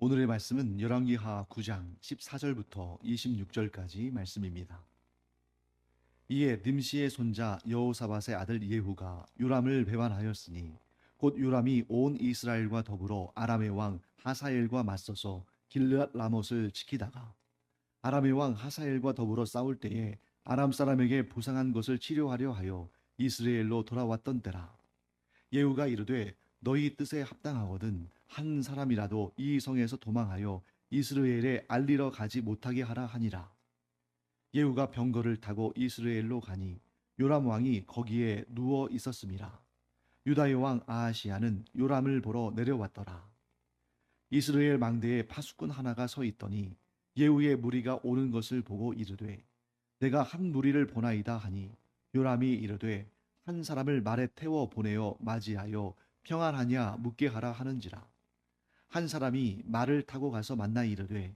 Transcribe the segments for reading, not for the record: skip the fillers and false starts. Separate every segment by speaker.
Speaker 1: 오늘의 말씀은 열왕기하 9장 14절부터 26절까지 말씀입니다. 이에 nim시의 손자 여호사밧의 아들 예후가 요람을 배반하였으니 곧 요람이 온 이스라엘과 더불어 아람의 왕 하사엘과 맞서서 길르앗 라못을 지키다가 아람의 왕 하사엘과 더불어 싸울 때에 아람 사람에게 부상한 것을 치료하려 하여 이스라엘로 돌아왔던 때라. 예후가 이르되 너희 뜻에 합당하거든 한 사람이라도 이 성에서 도망하여 이스라엘에 알리러 가지 못하게 하라 하니라. 예후가 병거를 타고 이스라엘로 가니 요람 왕이 거기에 누워 있었음이라. 유다의 왕 아하시야는 요람을 보러 내려왔더라. 이스라엘 망대에 파수꾼 하나가 서 있더니 예후의 무리가 오는 것을 보고 이르되 내가 한 무리를 보나이다 하니 요람이 이르되 한 사람을 말에 태워 보내어 맞이하여 평안하냐 묻게 하라 하는지라. 한 사람이 말을 타고 가서 만나 이르되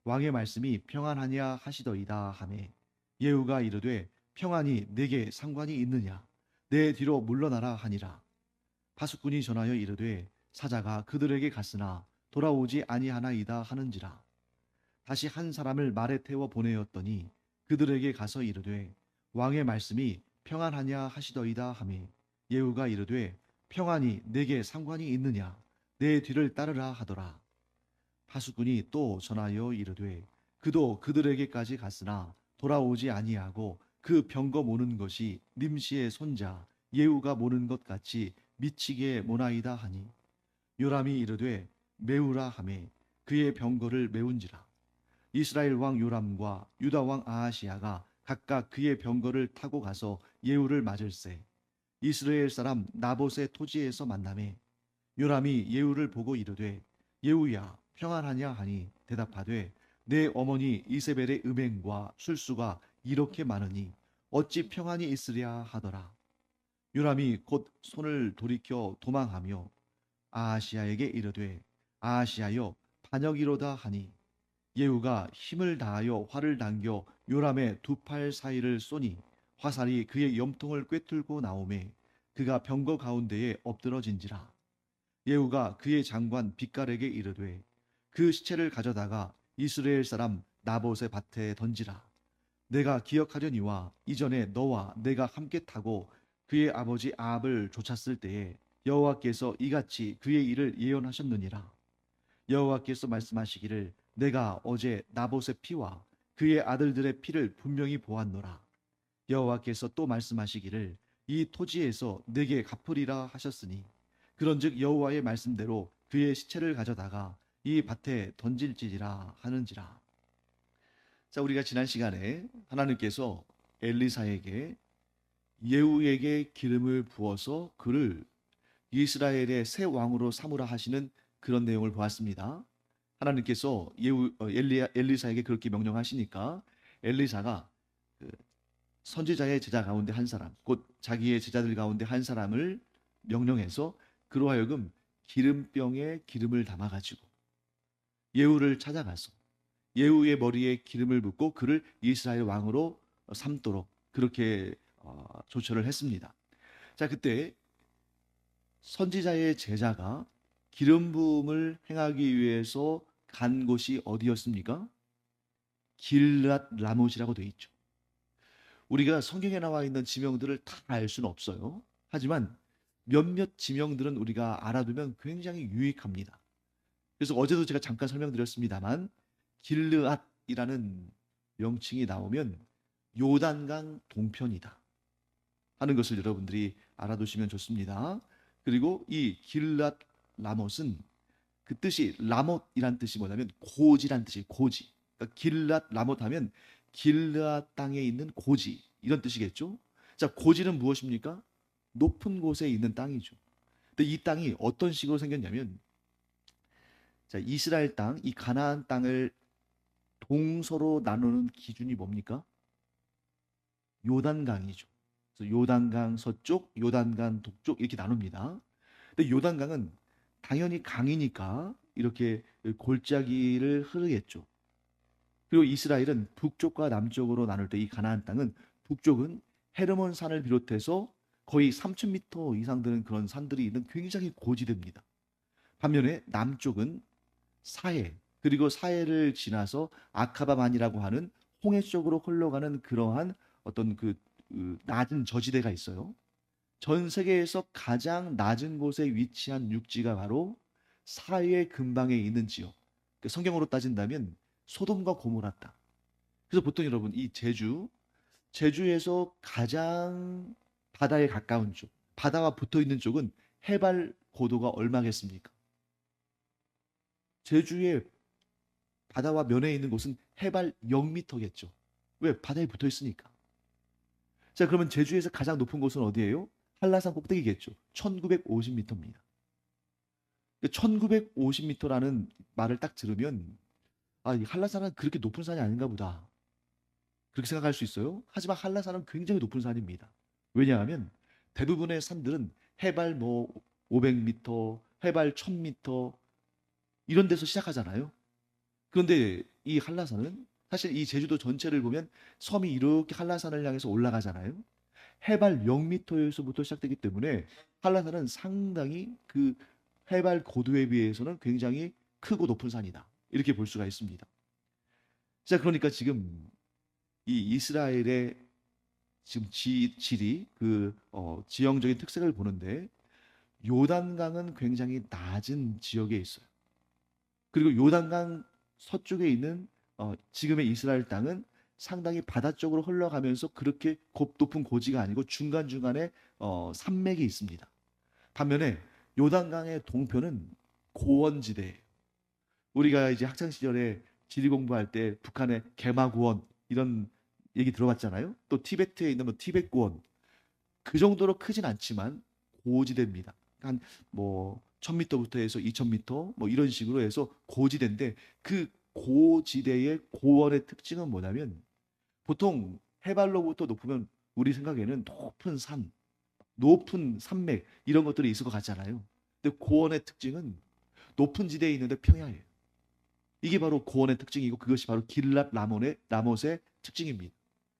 Speaker 1: 왕의 말씀이 평안하냐 하시더이다 하매 예후가 이르되 평안이 내게 상관이 있느냐 내 뒤로 물러나라 하니라. 파수꾼이 전하여 이르되 사자가 그들에게 갔으나 돌아오지 아니하나이다 하는지라. 다시 한 사람을 말에 태워 보내었더니 그들에게 가서 이르되 왕의 말씀이 평안하냐 하시더이다 하매 예후가 이르되 평안이 내게 상관이 있느냐 내 뒤를 따르라 하더라. 파수꾼이 또 전하여 이르되 그도 그들에게까지 갔으나 돌아오지 아니하고 그 병거 모는 것이 nim시의 손자 예후가 모는 것 같이 미치게 모나이다 하니 요람이 이르되 메우라 하매 그의 병거를 메운지라. 이스라엘 왕 요람과 유다 왕 아하시야가 각각 그의 병거를 타고 가서 예후를 맞을세 이스라엘 사람 나봇의 토지에서 만나매 요람이 예후를 보고 이르되 예후야 평안하냐 하니 대답하되 내 어머니 이세벨의 음행과 술수가 이렇게 많으니 어찌 평안이 있으랴 하더라. 요람이 곧 손을 돌이켜 도망하며 아하시야에게 이르되 아하시야여 반역이로다 하니 예후가 힘을 다하여 활을 당겨 요람의 두 팔 사이를 쏘니 화살이 그의 염통을 꿰뚫고 나오매 그가 병거 가운데에 엎드러진지라. 예후가 그의 장관 빗갈에게 이르되 그 시체를 가져다가 이스라엘 사람 나봇의 밭에 던지라. 내가 기억하려니와 이전에 너와 내가 함께 타고 그의 아버지 아합을 쫓았을 때에 여호와께서 이같이 그의 일을 예언하셨느니라. 여호와께서 말씀하시기를 내가 어제 나봇의 피와 그의 아들들의 피를 분명히 보았노라. 여호와께서 또 말씀하시기를 이 토지에서 내게 갚으리라 하셨으니 그런즉 여호와의 말씀대로 그의 시체를 가져다가 이 밭에 던질지라 하는지라. 자, 우리가 지난 시간에 하나님께서 엘리사에게 예후에게 기름을 부어서 그를 이스라엘의 새 왕으로 삼으라 하시는 그런 내용을 보았습니다. 하나님께서 엘리사에게 그렇게 명령하시니까 엘리사가 그 선지자의 제자 가운데 한 사람, 곧 자기의 제자들 가운데 한 사람을 명령해서 그로 하여금 기름병에 기름을 담아가지고 예후를 찾아가서 예후의 머리에 기름을 붓고 그를 이스라엘 왕으로 삼도록 그렇게 조처를 했습니다. 자, 그때 선지자의 제자가 기름 부음을 행하기 위해서 간 곳이 어디였습니까? 길르앗 라못이라고 되어 있죠. 우리가 성경에 나와 있는 지명들을 다 알 수는 없어요. 하지만 몇몇 지명들은 우리가 알아두면 굉장히 유익합니다. 그래서 어제도 제가 잠깐 설명드렸습니다만 길르앗이라는 명칭이 나오면 요단강 동편이다 하는 것을 여러분들이 알아두시면 좋습니다. 그리고 이 길르앗 라못은 그 뜻이 라못이란 뜻이 뭐냐면 고지란 뜻이에요. 고지. 그러니까 길르앗 라못 하면 길르앗 땅에 있는 고지 이런 뜻이겠죠. 자, 고지는 무엇입니까? 높은 곳에 있는 땅이죠. 근데 이 땅이 어떤 식으로 생겼냐면 자, 이스라엘 땅, 이 가나안 땅을 동서로 나누는 기준이 뭡니까? 요단강이죠. 그래서 요단강 서쪽, 요단강 동쪽 이렇게 나눕니다. 근데 요단강은 당연히 강이니까 이렇게 골짜기를 흐르겠죠. 그리고 이스라엘은 북쪽과 남쪽으로 나눌 때 이 가나안 땅은 북쪽은 헤르몬 산을 비롯해서 거의 3,000m 이상 되는 그런 산들이 있는 굉장히 고지대입니다. 반면에 남쪽은 사해, 그리고 사해를 지나서 아카바만이라고 하는 홍해 쪽으로 흘러가는 그러한 어떤 그 낮은 저지대가 있어요. 전 세계에서 가장 낮은 곳에 위치한 육지가 바로 사해 근방에 있는 지역. 그 성경으로 따진다면 소돔과 고모라다. 그래서 보통 여러분 이 제주에서 가장 바다에 가까운 쪽, 바다와 붙어 있는 쪽은 해발 고도가 얼마겠습니까? 제주의 바다와 면에 있는 곳은 해발 0m겠죠. 왜? 바다에 붙어 있으니까. 자, 그러면 제주에서 가장 높은 곳은 어디예요? 한라산 꼭대기겠죠. 1950m입니다. 1950m라는 말을 딱 들으면 아, 이 한라산은 그렇게 높은 산이 아닌가 보다. 그렇게 생각할 수 있어요. 하지만 한라산은 굉장히 높은 산입니다. 왜냐하면 대부분의 산들은 해발 뭐 500m, 해발 1000m 이런 데서 시작하잖아요. 그런데 이 한라산은 사실 이 제주도 전체를 보면 섬이 이렇게 한라산을 향해서 올라가잖아요. 해발 0m에서부터 시작되기 때문에 한라산은 상당히 그 해발 고도에 비해서는 굉장히 크고 높은 산이다. 이렇게 볼 수가 있습니다. 자, 그러니까 지금 이 이스라엘의 지금 질이 지형적인 특색을 보는데 요단강은 굉장히 낮은 지역에 있어요. 그리고 요단강 서쪽에 있는 지금의 이스라엘 땅은 상당히 바다 쪽으로 흘러가면서 그렇게 높은 고지가 아니고 중간중간에 산맥이 있습니다. 반면에 요단강의 동편은 고원지대예요. 우리가 이제 학창 시절에 지리 공부할 때 북한의 개마고원 이런 얘기 들어봤잖아요. 또 티베트에 있는 뭐 티베트 고원 그 정도로 크진 않지만 고지대입니다. 한 뭐 1000m부터 해서 2000m 뭐 이런 식으로 해서 고지대인데 그 고지대의 고원의 특징은 뭐냐면 보통 해발로부터 높으면 우리 생각에는 높은 산, 높은 산맥 이런 것들이 있을 것 같잖아요. 근데 고원의 특징은 높은 지대에 있는데 평야예요. 이게 바로 고원의 특징이고 그것이 바로 길랏 라못의 특징입니다.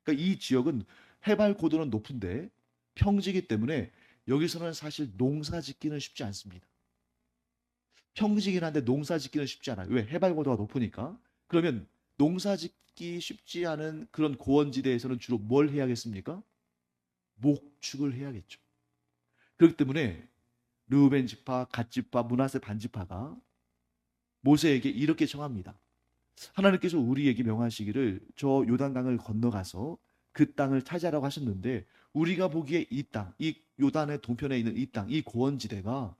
Speaker 1: 그러니까 이 지역은 해발 고도는 높은데 평지이기 때문에 여기서는 사실 농사 짓기는 쉽지 않습니다. 평지긴 한데 농사 짓기는 쉽지 않아요. 왜? 해발 고도가 높으니까. 그러면 농사 짓기 쉽지 않은 그런 고원지대에서는 주로 뭘 해야겠습니까? 목축을 해야겠죠. 그렇기 때문에 르우벤 지파, 갓 지파, 므낫세 반 지파가 모세에게 이렇게 청합니다. 하나님께서 우리에게 명하시기를 저 요단강을 건너가서 그 땅을 차지하라고 하셨는데 우리가 보기에 이 땅, 이 요단의 동편에 있는 이 땅, 이 고원지대가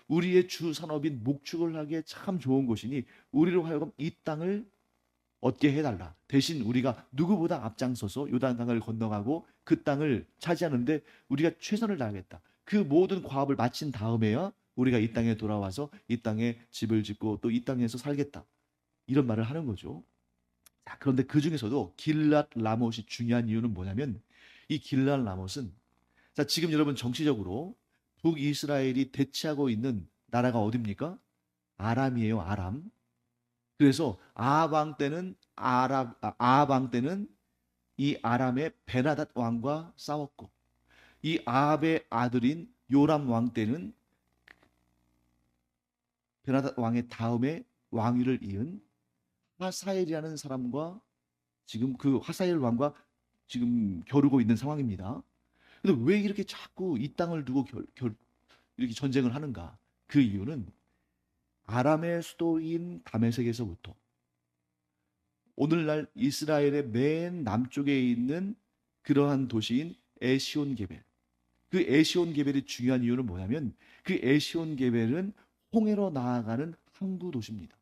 Speaker 1: 우리의 주 산업인 목축을 하기에 참 좋은 곳이니 우리로 하여금 이 땅을 얻게 해달라. 대신 우리가 누구보다 앞장서서 요단강을 건너가고 그 땅을 차지하는데 우리가 최선을 다하겠다. 그 모든 과업을 마친 다음에야 우리가 이 땅에 돌아와서 이 땅에 집을 짓고 또 이 땅에서 살겠다. 이런 말을 하는 거죠. 자, 그런데 그 중에서도 길랏 라못이 중요한 이유는 뭐냐면 이 길랏 라못은 자, 지금 여러분 정치적으로 북이스라엘이 대치하고 있는 나라가 어디입니까? 아람이에요, 아람. 그래서 아합 왕 때는 이 아람의 베나닷 왕과 싸웠고 이 아합의 아들인 요람 왕 때는 베나닷 왕의 다음에 왕위를 이은 하사엘이라는 사람과 지금 그 하사엘 왕과 지금 겨루고 있는 상황입니다. 근데 왜 이렇게 자꾸 이 땅을 두고 이렇게 전쟁을 하는가? 그 이유는 아람의 수도인 다메섹에서부터 오늘날 이스라엘의 맨 남쪽에 있는 그러한 도시인 에시온 게벨. 그 에시온 게벨이 중요한 이유는 뭐냐면 그 에시온 게벨은 홍해로 나아가는 항구 도시입니다.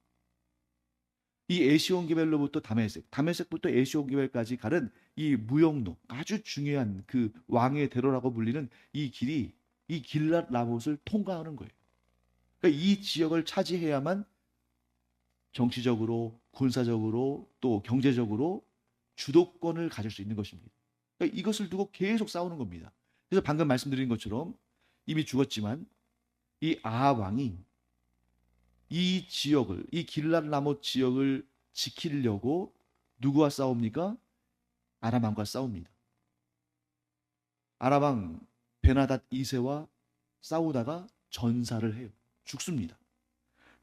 Speaker 1: 이 에시온 게벨로부터 다메섹부터 에시온 게벨까지 가는 이 무역로, 아주 중요한 그 왕의 대로라고 불리는 이 길이 이 길랏 라못을 통과하는 거예요. 그러니까 이 지역을 차지해야만 정치적으로, 군사적으로, 또 경제적으로 주도권을 가질 수 있는 것입니다. 그러니까 이것을 두고 계속 싸우는 겁니다. 그래서 방금 말씀드린 것처럼 이미 죽었지만 이 아합 왕이 이 지역을, 이 길랏 라못 지역을 지키려고 누구와 싸웁니까? 아람 왕과 싸웁니다. 아람 왕 베나닷 2세와 싸우다가 전사를 해요. 죽습니다.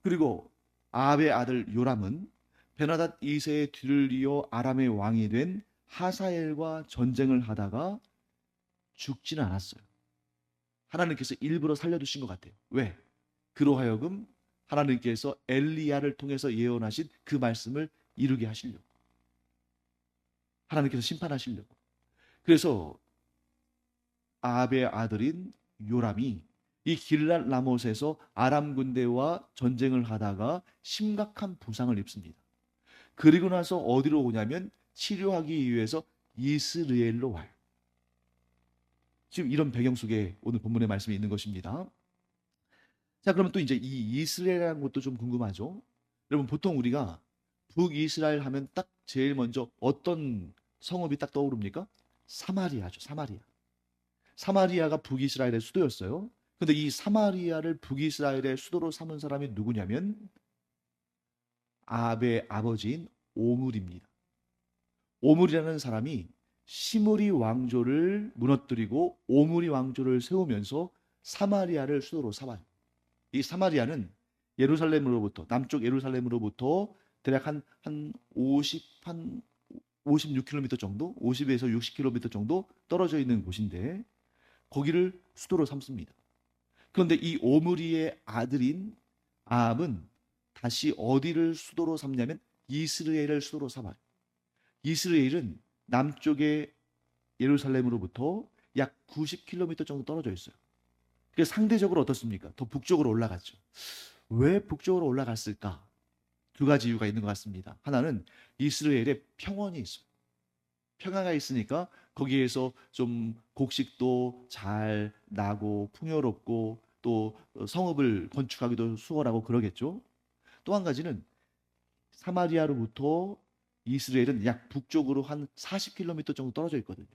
Speaker 1: 그리고 아합의 아들 요람은 베나닷 2세의 뒤를 이어 아람의 왕이 된 하사엘과 전쟁을 하다가 죽지는 않았어요. 하나님께서 일부러 살려두신 것 같아요. 왜? 그로 하여금 하나님께서 엘리야를 통해서 예언하신 그 말씀을 이루게 하시려고. 하나님께서 심판하시려고. 그래서 아합의 아들인 요람이 이 길랏 라못에서 아람 군대와 전쟁을 하다가 심각한 부상을 입습니다. 그리고 나서 어디로 오냐면 치료하기 위해서 이스라엘로 와요. 지금 이런 배경 속에 오늘 본문의 말씀이 있는 것입니다. 자, 그러면 또 이제 이 이스라엘이라는 것도 좀 궁금하죠? 여러분, 보통 우리가 북이스라엘 하면 딱 제일 먼저 어떤 성읍이 딱 떠오릅니까? 사마리아죠, 사마리아. 사마리아가 북이스라엘의 수도였어요. 근데 이 사마리아를 북이스라엘의 수도로 삼은 사람이 누구냐면 아합의 아버지인 오물입니다. 오물이라는 사람이 시므리 왕조를 무너뜨리고 오므리 왕조를 세우면서 사마리아를 수도로 삼아요. 이 사마리아는 예루살렘으로부터 남쪽 예루살렘으로부터 대략 한 56km 정도, 50에서 60km 정도 떨어져 있는 곳인데 거기를 수도로 삼습니다. 그런데 이 오므리의 아들인 아합은 다시 어디를 수도로 삼냐면 이스라엘을 수도로 삼아요. 이스라엘은 남쪽의 예루살렘으로부터 약 90km 정도 떨어져 있어요. 그래서 상대적으로 어떻습니까? 더 북쪽으로 올라갔죠. 왜 북쪽으로 올라갔을까? 두 가지 이유가 있는 것 같습니다. 하나는 이스라엘에 평원이 있어요. 평야가 있으니까 거기에서 좀 곡식도 잘 나고 풍요롭고 또 성읍을 건축하기도 수월하고 그러겠죠. 또 한 가지는 사마리아로부터 이스라엘은 약 북쪽으로 한 40km 정도 떨어져 있거든요.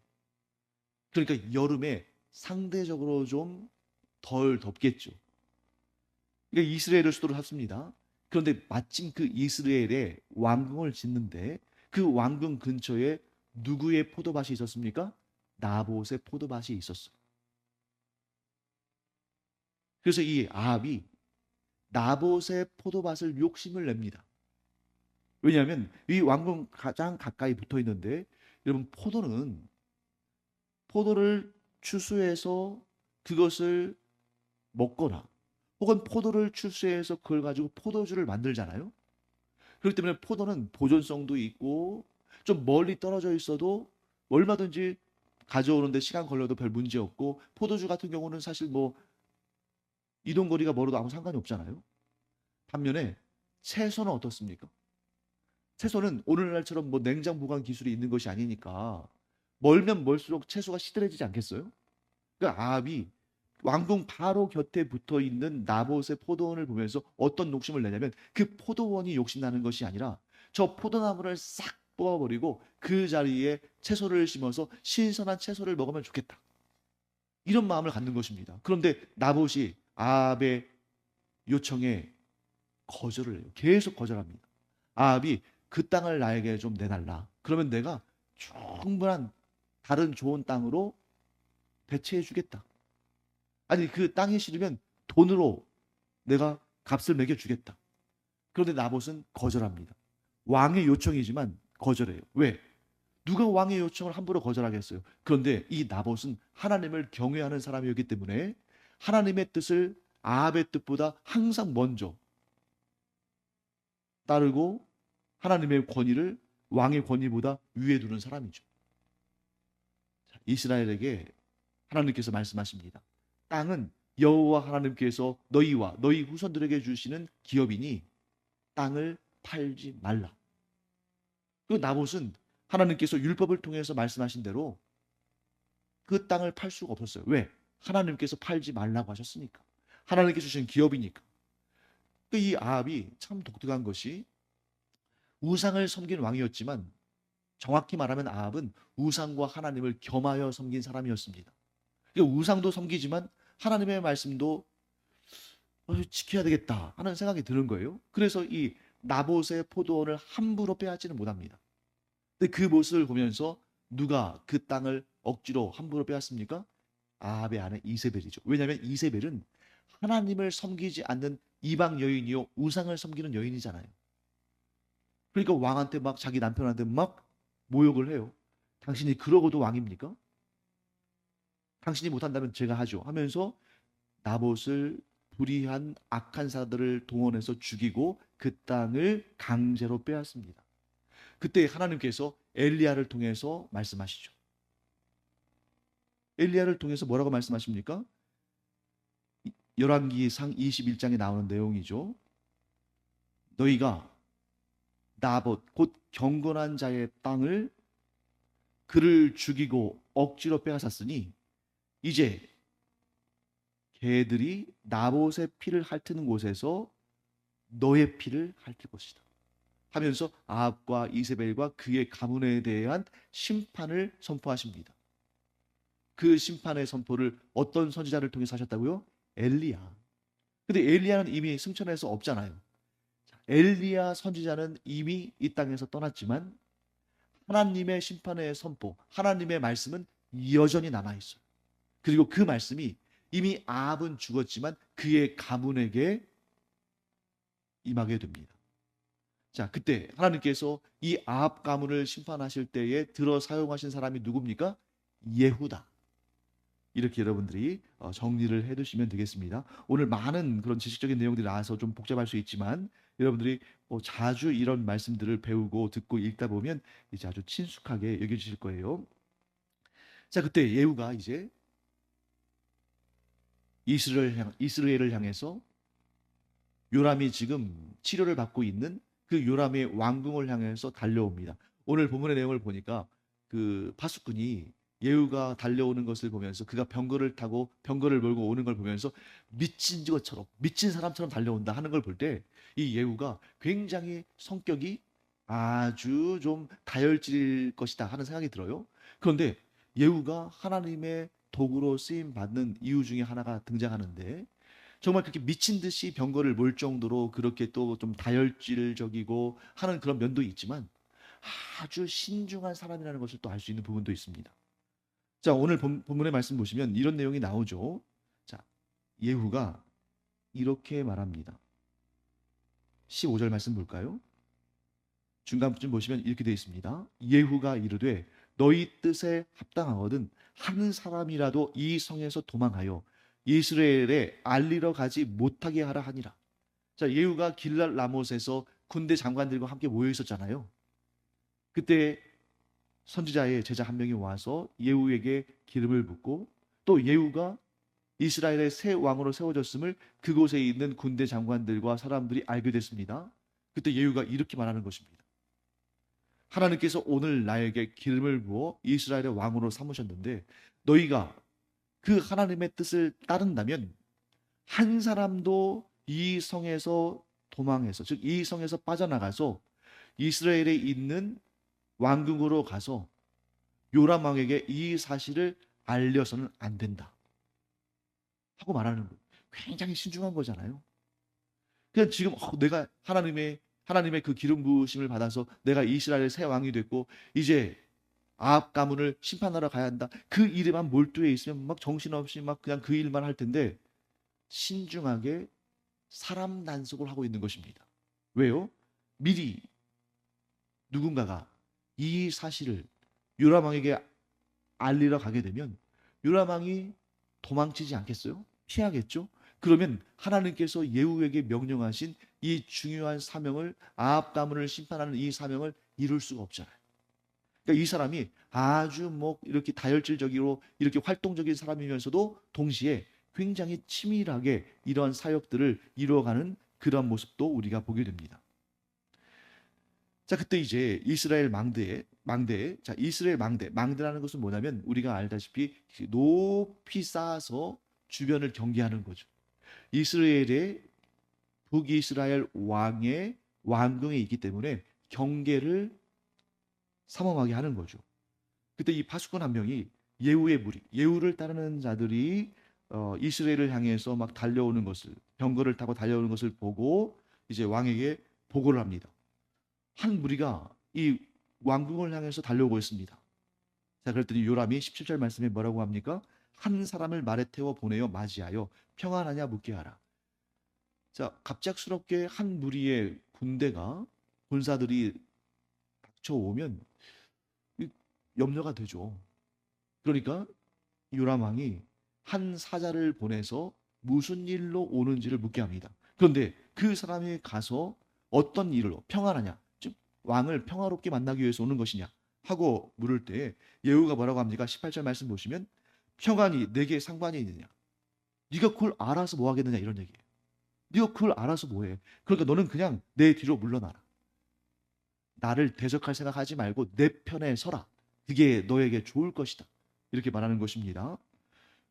Speaker 1: 그러니까 여름에 상대적으로 좀 덜 덥겠죠. 그러니까 이스라엘을 수도로 삼습니다. 그런데 마침 그 이스라엘에 왕궁을 짓는데 그 왕궁 근처에 누구의 포도밭이 있었습니까? 나봇의 포도밭이 있었어요. 그래서 이 아합이 나봇의 포도밭을 욕심을 냅니다. 왜냐하면 이 왕궁 가장 가까이 붙어 있는데 여러분 포도를 추수해서 그것을 먹거나 혹은 포도를 추수해서 그걸 가지고 포도주를 만들잖아요. 그렇기 때문에 포도는 보존성도 있고 좀 멀리 떨어져 있어도 얼마든지 가져오는데 시간 걸려도 별 문제 없고 포도주 같은 경우는 사실 뭐 이동거리가 멀어도 아무 상관이 없잖아요. 반면에 채소는 어떻습니까? 채소는 오늘날처럼 뭐 냉장 보관 기술이 있는 것이 아니니까 멀면 멀수록 채소가 시들해지지 않겠어요? 그러니까 아합이 왕궁 바로 곁에 붙어 있는 나봇의 포도원을 보면서 어떤 욕심을 내냐면 그 포도원이 욕심나는 것이 아니라 저 포도나무를 싹 뽑아버리고 그 자리에 채소를 심어서 신선한 채소를 먹으면 좋겠다. 이런 마음을 갖는 것입니다. 그런데 나봇이 아합의 요청에 거절을 해요. 계속 거절합니다. 아합이 그 땅을 나에게 좀 내달라. 그러면 내가 충분한 다른 좋은 땅으로 배치해 주겠다. 아니 그 땅이 싫으면 돈으로 내가 값을 매겨 주겠다. 그런데 나봇은 거절합니다. 왕의 요청이지만 거절해요. 왜? 누가 왕의 요청을 함부로 거절하겠어요? 그런데 이 나봇은 하나님을 경외하는 사람이었기 때문에 하나님의 뜻을 아합의 뜻보다 항상 먼저 따르고 하나님의 권위를 왕의 권위보다 위에 두는 사람이죠. 이스라엘에게 하나님께서 말씀하십니다. 땅은 여호와 하나님께서 너희와 너희 후손들에게 주시는 기업이니 땅을 팔지 말라. 그리고 나봇은 하나님께서 율법을 통해서 말씀하신 대로 그 땅을 팔 수가 없었어요. 왜? 하나님께서 팔지 말라고 하셨으니까. 하나님께서 주신 기업이니까. 이 아합이 참 독특한 것이 우상을 섬긴 왕이었지만 정확히 말하면 아합은 우상과 하나님을 겸하여 섬긴 사람이었습니다. 우상도 섬기지만 하나님의 말씀도 지켜야 되겠다 하는 생각이 드는 거예요. 그래서 이 나봇의 포도원을 함부로 빼앗지는 못합니다. 근데 그 모습을 보면서 누가 그 땅을 억지로 함부로 빼앗습니까? 아합의 아내 이세벨이죠. 왜냐하면 이세벨은 하나님을 섬기지 않는 이방 여인이요 우상을 섬기는 여인이잖아요. 그러니까 왕한테 막 자기 남편한테 막 모욕을 해요. 당신이 그러고도 왕입니까? 당신이 못한다면 제가 하죠 하면서 나봇을 불의한 악한 자들을 동원해서 죽이고 그 땅을 강제로 빼앗습니다. 그때 하나님께서 엘리야를 통해서 말씀하시죠. 엘리야를 통해서 뭐라고 말씀하십니까? 열왕기상 21장에 나오는 내용이죠. 너희가 나봇 곧 경건한 자의 땅을 그를 죽이고 억지로 빼앗았으니 이제 개들이 나봇의 피를 핥는 곳에서 너의 피를 핥을 것이다 하면서 아합과 이세벨과 그의 가문에 대한 심판을 선포하십니다. 그 심판의 선포를 어떤 선지자를 통해서 하셨다고요? 엘리야. 근데 엘리야는 이미 승천해서 없잖아요. 엘리야 선지자는 이미 이 땅에서 떠났지만 하나님의 심판의 선포, 하나님의 말씀은 여전히 남아있어요. 그리고 그 말씀이 이미 아합은 죽었지만 그의 가문에게 임하게 됩니다. 자, 그때 하나님께서 이 아합 가문을 심판하실 때에 들어 사용하신 사람이 누굽니까? 예후다. 이렇게 여러분들이 정리를 해두시면 되겠습니다. 오늘 많은 그런 지식적인 내용들이 나와서 좀 복잡할 수 있지만 여러분들이 자주 이런 말씀들을 배우고 듣고 읽다 보면 이제 아주 친숙하게 여겨지실 거예요. 자, 그때 예후가 이제 이스라엘을 향해서 요람이 지금 치료를 받고 있는 그 요람의 왕궁을 향해서 달려옵니다. 오늘 본문의 내용을 보니까 그 파수꾼이 예후가 달려오는 것을 보면서 그가 병거를 타고 병거를 몰고 오는 걸 보면서 미친 것처럼 미친 사람처럼 달려온다 하는 걸 볼 때 이 예후가 굉장히 성격이 아주 좀 다혈질일 것이다 하는 생각이 들어요. 그런데 예후가 하나님의 도구로 쓰임 받는 이유 중에 하나가 등장하는데 정말 그렇게 미친 듯이 병거를 몰 정도로 그렇게 또 좀 다혈질적이고 하는 그런 면도 있지만 아주 신중한 사람이라는 것을 또 알 수 있는 부분도 있습니다. 자, 오늘 본문의 말씀 보시면 이런 내용이 나오죠. 자, 예후가 이렇게 말합니다. 15절 말씀 볼까요? 중간쯤 보시면 이렇게 되어 있습니다. 예후가 이르되 너희 뜻에 합당하거든 한 사람이라도 이 성에서 도망하여 이스라엘에 알리러 가지 못하게 하라 하니라. 자, 예후가 길랄 라못에서 군대 장관들과 함께 모여 있었잖아요. 그때 선지자의 제자 한 명이 와서 예후에게 기름을 붓고 또 예후가 이스라엘의 새 왕으로 세워졌음을 그곳에 있는 군대 장관들과 사람들이 알게 됐습니다. 그때 예후가 이렇게 말하는 것입니다. 하나님께서 오늘 나에게 기름을 부어 이스라엘의 왕으로 삼으셨는데 너희가 그 하나님의 뜻을 따른다면 한 사람도 이 성에서 도망해서 즉 이 성에서 빠져나가서 이스라엘에 있는 왕궁으로 가서 요람 왕에게 이 사실을 알려서는 안 된다 하고 말하는 거예요. 굉장히 신중한 거잖아요. 그냥 지금 내가 하나님의 그 기름 부으심을 받아서 내가 이스라엘의 새 왕이 됐고 이제 아합 가문을 심판하러 가야 한다. 그 일에만 몰두해 있으면 막 정신없이 막 그냥 그 일만 할 텐데 신중하게 사람 단속을 하고 있는 것입니다. 왜요? 미리 누군가가 이 사실을 요람 왕에게 알리러 가게 되면 요람 왕이 도망치지 않겠어요? 피하겠죠? 그러면 하나님께서 예후에게 명령하신 이 중요한 사명을 아합 가문을 심판하는 이 사명을 이룰 수가 없잖아요. 그러니까 이 사람이 아주 뭐 이렇게 다혈질적이고 이렇게 활동적인 사람이면서도 동시에 굉장히 치밀하게 이러한 사역들을 이루어가는 그런 모습도 우리가 보게 됩니다. 자, 그때 이제 이스라엘 자, 이스라엘 망대라는 것은 뭐냐면 우리가 알다시피 높이 쌓아서 주변을 경계하는 거죠. 이스라엘의 북이스라엘 왕의 왕궁에 있기 때문에 경계를 삼엄하게 하는 거죠. 그때 이 파수꾼 한 명이 예후의 무리, 예후를 따르는 자들이 이스라엘을 향해서 막 달려오는 것을 병거를 타고 달려오는 것을 보고 이제 왕에게 보고를 합니다. 한 무리가 이 왕궁을 향해서 달려오고 있습니다. 자, 그랬더니 요람이 17절 말씀에 뭐라고 합니까? 한 사람을 말에 태워 보내어 맞이하여 평안하냐 묻게 하라. 자, 갑작스럽게 한 무리의 군대가 군사들이 닥쳐오면 염려가 되죠. 그러니까 요람 왕이 한 사자를 보내서 무슨 일로 오는지를 묻게 합니다. 그런데 그 사람이 가서 어떤 일로 평안하냐, 즉 왕을 평화롭게 만나기 위해서 오는 것이냐 하고 물을 때 예후가 뭐라고 합니까? 18절 말씀 보시면 평안이 내게 상관이 있느냐? 네가 그걸 알아서 뭐 하겠느냐 이런 얘기예요. 네가 그걸 알아서 뭐해? 그러니까 너는 그냥 내 뒤로 물러나라. 나를 대적할 생각하지 말고 내 편에 서라. 그게 너에게 좋을 것이다. 이렇게 말하는 것입니다.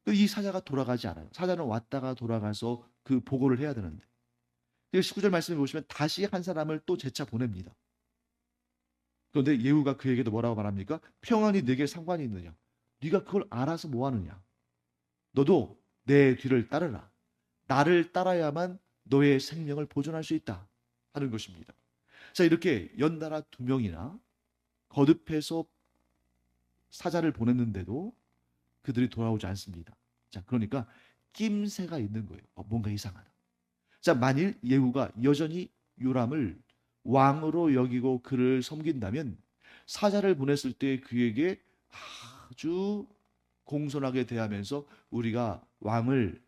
Speaker 1: 이 사자가 돌아가지 않아요. 사자는 왔다가 돌아가서 그 보고를 해야 되는데. 19절 말씀을 보시면 다시 한 사람을 또 재차 보냅니다. 그런데 예후가 그에게도 뭐라고 말합니까? 평안이 내게 상관이 있느냐? 네가 그걸 알아서 뭐 하느냐? 너도 내 뒤를 따르라. 나를 따라야만 너의 생명을 보존할 수 있다. 하는 것입니다. 자, 이렇게 연달아 두 명이나 거듭해서 사자를 보냈는데도 그들이 돌아오지 않습니다. 자, 그러니까 낌새가 있는 거예요. 뭔가 이상하다. 자, 만일 예후가 여전히 요람을 왕으로 여기고 그를 섬긴다면 사자를 보냈을 때 그에게 아주 공손하게 대하면서 우리가 왕을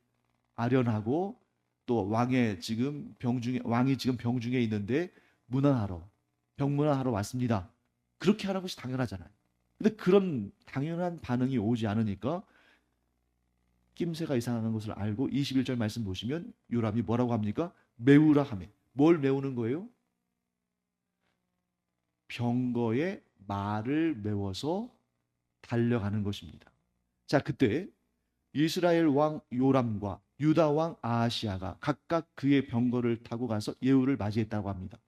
Speaker 1: 아련하고 또 왕이 지금 병중에 있는데 문안하러 병문안하러 왔습니다. 그렇게 하는 것이 당연하잖아요. 근데 그런 당연한 반응이 오지 않으니까 낌새가 이상한 것을 알고 21절 말씀 보시면 요람이 뭐라고 합니까? 메우라 하매. 뭘 메우는 거예요? 병거에 말을 메워서 달려가는 것입니다. 자, 그때 이스라엘 왕 요람과 유다 왕 아하시아가 각각 그의 병거를 타고 가서 예후를 맞이했다고 합니다.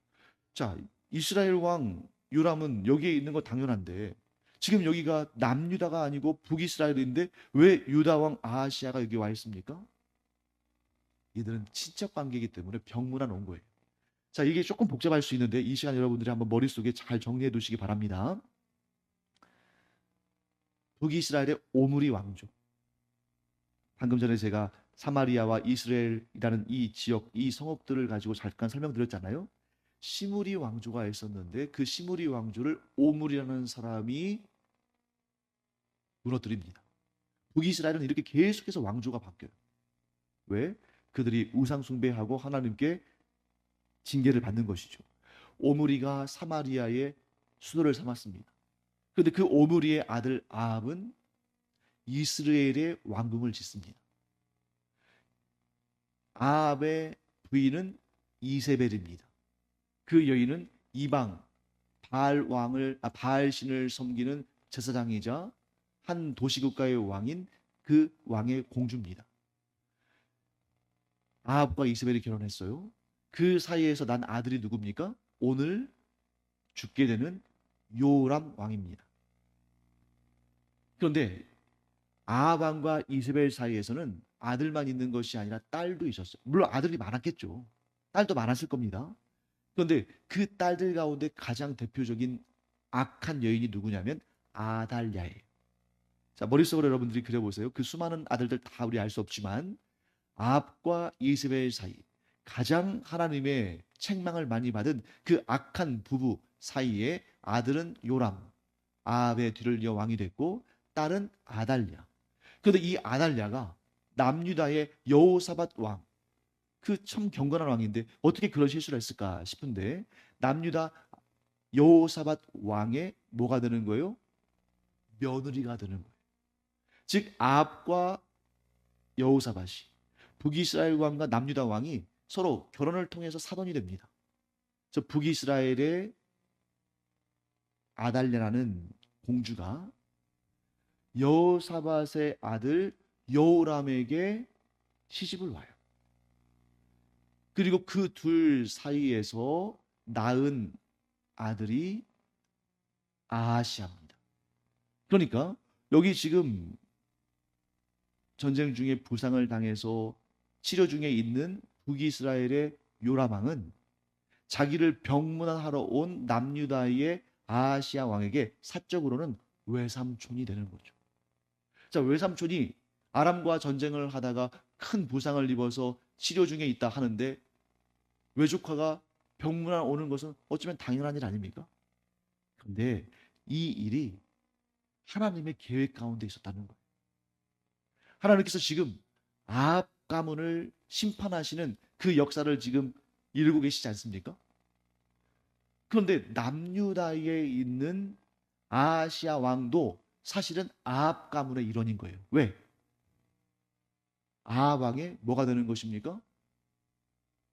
Speaker 1: 자, 이스라엘 왕 요람은 여기에 있는 거 당연한데 지금 여기가 남유다가 아니고 북이스라엘인데 왜 유다 왕 아하시아가 여기 와 있습니까? 이들은 친척 관계이기 때문에 병문안 온 거예요. 자, 이게 조금 복잡할 수 있는데 이 시간 여러분들이 한번 머릿속에 잘 정리해 두시기 바랍니다. 북이스라엘의 오므리 왕조. 방금 전에 제가 사마리아와 이스라엘이라는 이 지역, 이 성읍들을 가지고 잠깐 설명드렸잖아요. 시므리 왕조가 있었는데 그 시므리 왕조를 오므리라는 사람이 무너뜨립니다. 북이스라엘은 이렇게 계속해서 왕조가 바뀌어요. 왜? 그들이 우상 숭배하고 하나님께 징계를 받는 것이죠. 오므리가 사마리아의 수도를 삼았습니다. 그런데 그 오므리의 아들 아합은 이스라엘의 왕궁을 짓습니다. 아합의 부인은 이세벨입니다. 그 여인은 이방 바알 신을 섬기는 제사장이자 한 도시국가의 왕인 그 왕의 공주입니다. 아합과 이세벨이 결혼했어요. 그 사이에서 난 아들이 누굽니까? 오늘 죽게 되는 요람 왕입니다. 그런데 아합 왕과 이세벨 사이에서는 아들만 있는 것이 아니라 딸도 있었어요. 물론 아들이 많았겠죠. 딸도 많았을 겁니다. 그런데 그 딸들 가운데 가장 대표적인 악한 여인이 누구냐면 아달랴예요. 자, 머릿속으로 여러분들이 그려보세요. 그 수많은 아들들 다 우리 알 수 없지만 아합과 이세벨 사이 가장 하나님의 책망을 많이 받은 그 악한 부부 사이에 아들은 요람, 아합의 뒤를 이어 왕이 됐고 딸은 아달랴. 그런데 이 아달랴가 남유다의 여호사밧 왕, 그 참 경건한 왕인데 어떻게 그런 실수를 했을까 싶은데 남유다 여호사밧 왕의 뭐가 되는 거예요? 며느리가 되는 거예요. 즉 아합과 여호사밧이 북이스라엘 왕과 남유다 왕이 서로 결혼을 통해서 사돈이 됩니다. 저 북이스라엘의 아달랴라는 공주가 여호사밧의 아들 여호람에게 시집을 와요. 그리고 그 둘 사이에서 낳은 아들이 아하시아입니다. 그러니까 여기 지금 전쟁 중에 부상을 당해서 치료 중에 있는 북이스라엘의 요람 왕은 자기를 병문안하러 온 남유다의 아하시아 왕에게 사적으로는 외삼촌이 되는 거죠. 자, 외삼촌이 아람과 전쟁을 하다가 큰 부상을 입어서 치료 중에 있다 하는데 외조카가 병문안 오는 것은 어쩌면 당연한 일 아닙니까? 그런데 이 일이 하나님의 계획 가운데 있었다는 거예요. 하나님께서 지금 아합 가문을 심판하시는 그 역사를 지금 이루고 계시지 않습니까? 그런데 남유다에 있는 아하시아 왕도 사실은 아합 가문의 일원인 거예요. 왜? 아합 왕의 뭐가 되는 것입니까?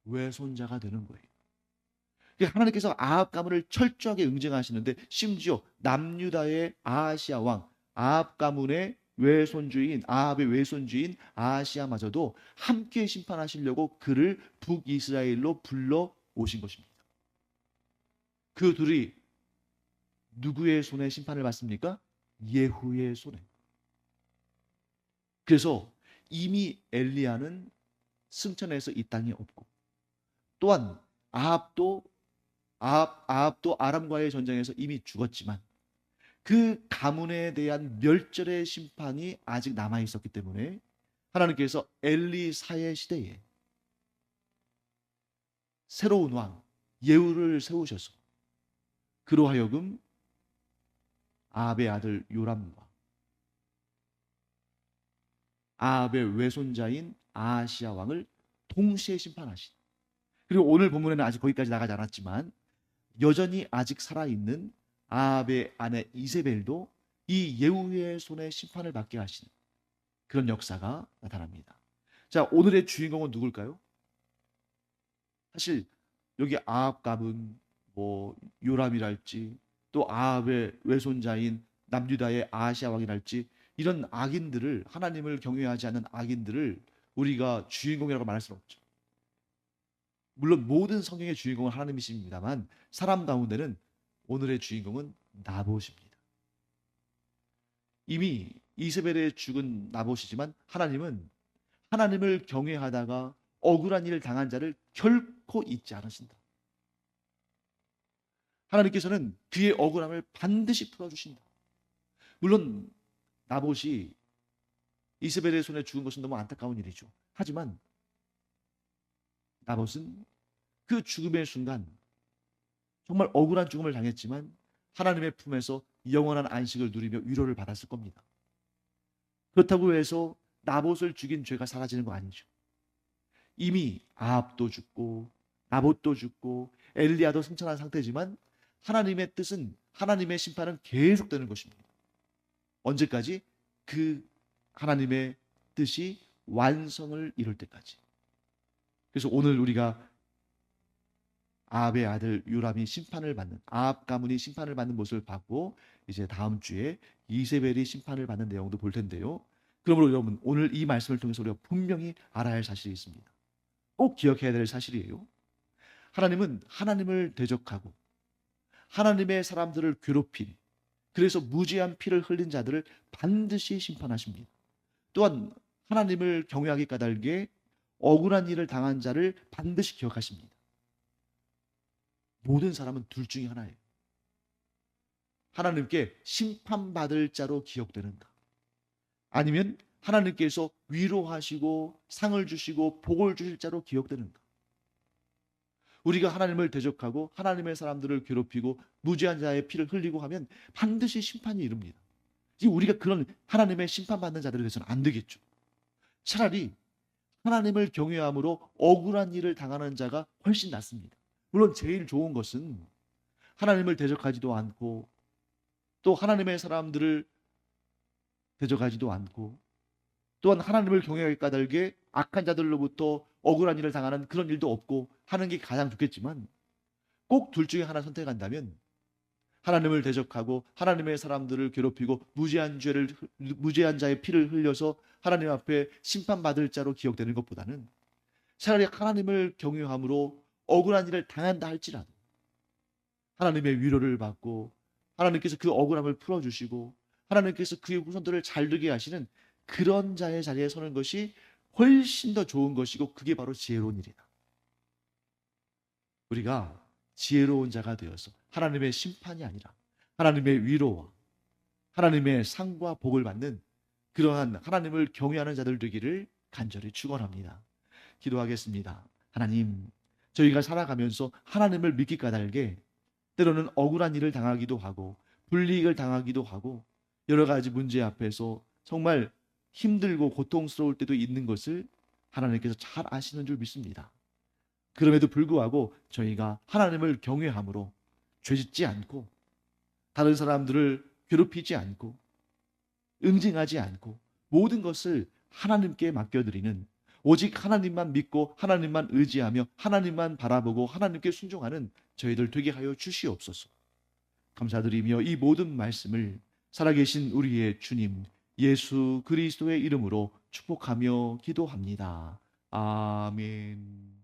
Speaker 1: 외손자가 되는 거예요. 그러니까 하나님께서 아합 가문을 철저하게 응징하시는데 심지어 남유다의 아하시아 왕 아합 가문의 외손주인 아합의 외손주인 아하시아마저도 함께 심판하시려고 그를 북이스라엘로 불러 오신 것입니다. 그 둘이 누구의 손에 심판을 받습니까? 예후의 손에. 그래서 이미 엘리야는 승천해서 이 땅에 없고 또한 아합도 아람과의 전쟁에서 이미 죽었지만 그 가문에 대한 멸절의 심판이 아직 남아 있었기 때문에 하나님께서 엘리 사회 시대에 새로운 왕 예후를 세우셔서 그로 하여금 아합의 아들 요람과 아합의 외손자인 아하시아 왕을 동시에 심판하신. 그리고 오늘 본문에는 아직 거기까지 나가지 않았지만 여전히 아직 살아있는 아합의 아내 이세벨도 이 예후의 손에 심판을 받게 하신 그런 역사가 나타납니다. 자, 오늘의 주인공은 누굴까요? 사실 여기 아합 가문, 뭐 요람이랄지 또 아합의 외손자인 남유다의 아하시아 왕이랄지 이런 악인들을 하나님을 경외하지 않는 악인들을 우리가 주인공이라고 말할 수는 없죠. 물론 모든 성경의 주인공은 하나님이십니다만 사람 가운데는 오늘의 주인공은 나봇입니다. 이미 이세벨에 죽은 나봇이지만 하나님은 하나님을 경외하다가 억울한 일을 당한 자를 결코 잊지 않으신다. 하나님께서는 그의 억울함을 반드시 풀어주신다. 물론 나봇이 이세벨의 손에 죽은 것은 너무 안타까운 일이죠. 하지만 나봇은 그 죽음의 순간 정말 억울한 죽음을 당했지만 하나님의 품에서 영원한 안식을 누리며 위로를 받았을 겁니다. 그렇다고 해서 나봇을 죽인 죄가 사라지는 거 아니죠. 이미 아합도 죽고 나봇도 죽고 엘리야도 승천한 상태지만 하나님의 뜻은 하나님의 심판은 계속되는 것입니다. 언제까지? 그 하나님의 뜻이 완성을 이룰 때까지. 그래서 오늘 우리가 아합의 아들 요람이 심판을 받는 아합 가문이 심판을 받는 모습을 봤고 이제 다음 주에 이세벨이 심판을 받는 내용도 볼 텐데요. 그러므로 여러분 오늘 이 말씀을 통해서 우리가 분명히 알아야 할 사실이 있습니다. 꼭 기억해야 될 사실이에요. 하나님은 하나님을 대적하고 하나님의 사람들을 괴롭힌 그래서 무지한 피를 흘린 자들을 반드시 심판하십니다. 또한 하나님을 경외하기 까닭에 억울한 일을 당한 자를 반드시 기억하십니다. 모든 사람은 둘 중에 하나예요. 하나님께 심판받을 자로 기억되는가? 아니면 하나님께서 위로하시고 상을 주시고 복을 주실 자로 기억되는가? 우리가 하나님을 대적하고 하나님의 사람들을 괴롭히고 무죄한 자의 피를 흘리고 하면 반드시 심판이 이릅니다. 우리가 그런 하나님의 심판받는 자들이 돼서는 안 되겠죠. 차라리 하나님을 경외함으로 억울한 일을 당하는 자가 훨씬 낫습니다. 물론 제일 좋은 것은 하나님을 대적하지도 않고 또 하나님의 사람들을 대적하지도 않고 또한 하나님을 경외하기 까닭에 악한 자들로부터 억울한 일을 당하는 그런 일도 없고 하는 게 가장 좋겠지만 꼭 둘 중에 하나 선택한다면 하나님을 대적하고 하나님의 사람들을 괴롭히고 무죄한 자의 피를 흘려서 하나님 앞에 심판받을 자로 기억되는 것보다는 차라리 하나님을 경외함으로 억울한 일을 당한다 할지라도 하나님의 위로를 받고 하나님께서 그 억울함을 풀어주시고 하나님께서 그의 후손들을 잘 되게 하시는 그런 자의 자리에 서는 것이 훨씬 더 좋은 것이고 그게 바로 지혜로운 일이다. 우리가 지혜로운 자가 되어서 하나님의 심판이 아니라 하나님의 위로와 하나님의 상과 복을 받는 그러한 하나님을 경외하는 자들 되기를 간절히 축원합니다. 기도하겠습니다. 하나님, 저희가 살아가면서 하나님을 믿기 까닭에 때로는 억울한 일을 당하기도 하고 불이익을 당하기도 하고 여러 가지 문제 앞에서 정말 힘들고 고통스러울 때도 있는 것을 하나님께서 잘 아시는 줄 믿습니다. 그럼에도 불구하고 저희가 하나님을 경외함으로 죄짓지 않고 다른 사람들을 괴롭히지 않고 응징하지 않고 모든 것을 하나님께 맡겨드리는, 오직 하나님만 믿고 하나님만 의지하며 하나님만 바라보고 하나님께 순종하는 저희들 되게 하여 주시옵소서. 감사드리며 이 모든 말씀을 살아계신 우리의 주님 예수 그리스도의 이름으로 축복하며 기도합니다. 아멘.